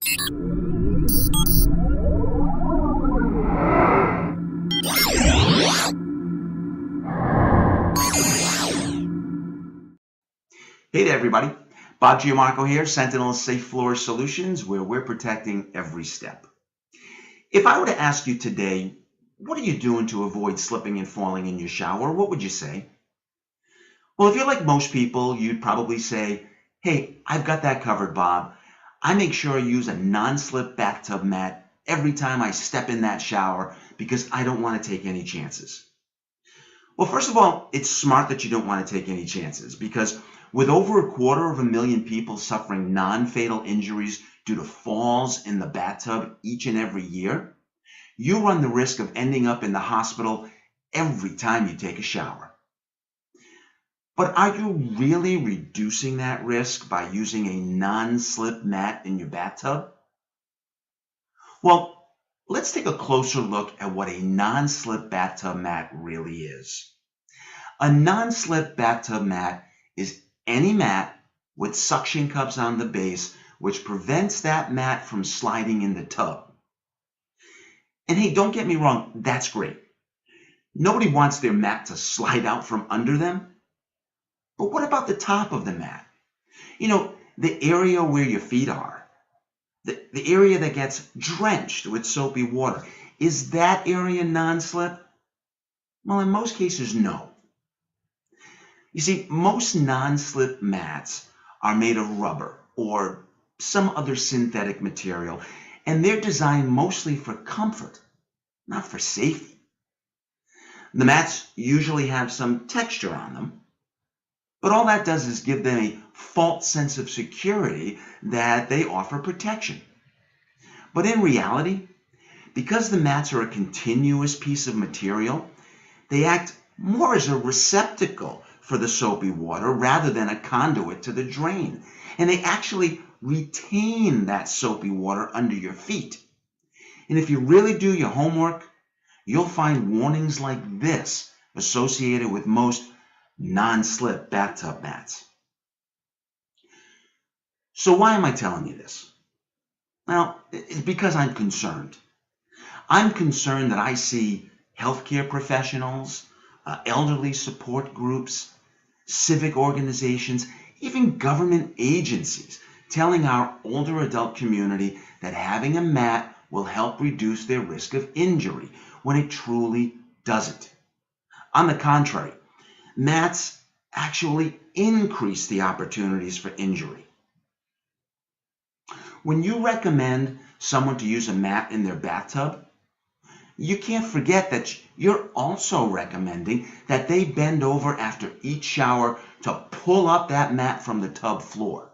Hey there, everybody. Bob Giamarco here, Sentinel Safe Floors Solutions, where we're protecting every step. If I were to ask you today, what are you doing to avoid slipping and falling in your shower? What would you say? Well, if you're like most people, you'd probably say, hey, I've got that covered, Bob. I make sure I use a non-slip bathtub mat every time I step in that shower because I don't want to take any chances. Well, first of all, it's smart that you don't want to take any chances because with over 250,000 people suffering non-fatal injuries due to falls in the bathtub each and every year, you run the risk of ending up in the hospital every time you take a shower. But are you really reducing that risk by using a non-slip mat in your bathtub? Well, let's take a closer look at what a non-slip bathtub mat really is. A non-slip bathtub mat is any mat with suction cups on the base which prevents that mat from sliding in the tub. And hey, don't get me wrong, that's great. Nobody wants their mat to slide out from under them. But what about the top of the mat? You know, the area where your feet are, the area that gets drenched with soapy water. Is that area non-slip? Well, in most cases, no. You see, most non-slip mats are made of rubber or some other synthetic material, and they're designed mostly for comfort, not for safety. The mats usually have some texture on them, but all that does is give them a false sense of security that they offer protection. But in reality, because the mats are a continuous piece of material, they act more as a receptacle for the soapy water rather than a conduit to the drain. And they actually retain that soapy water under your feet. And if you really do your homework, you'll find warnings like this associated with most non-slip bathtub mats. So why am I telling you this? Well, it's because I'm concerned. I'm concerned that I see healthcare professionals, elderly support groups, civic organizations, even government agencies telling our older adult community that having a mat will help reduce their risk of injury when it truly doesn't. On the contrary, mats actually increase the opportunities for injury. When you recommend someone to use a mat in their bathtub, you can't forget that you're also recommending that they bend over after each shower to pull up that mat from the tub floor.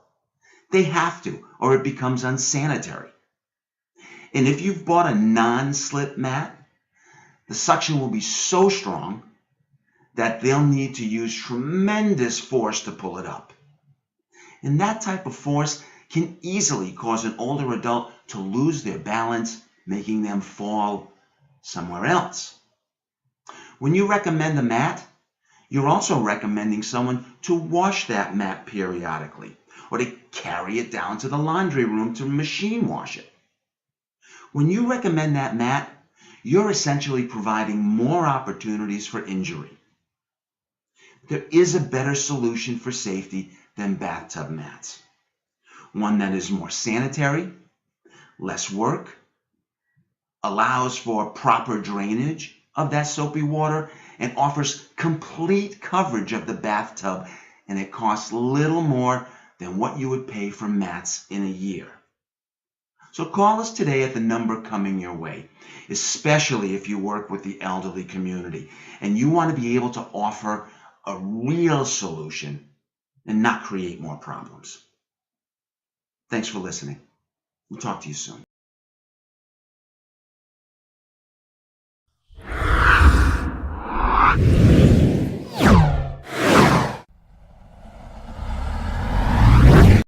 They have to, or it becomes unsanitary. And if you've bought a non-slip mat, the suction will be so strong that they'll need to use tremendous force to pull it up. And that type of force can easily cause an older adult to lose their balance, making them fall somewhere else. When you recommend a mat, you're also recommending someone to wash that mat periodically or to carry it down to the laundry room to machine wash it. When you recommend that mat, you're essentially providing more opportunities for injury. There is a better solution for safety than bathtub mats. One that is more sanitary, less work, allows for proper drainage of that soapy water, and offers complete coverage of the bathtub, and it costs little more than what you would pay for mats in a year. So call us today at the number coming your way, especially if you work with the elderly community and you want to be able to offer a real solution and not create more problems. Thanks for listening. We'll talk to you soon.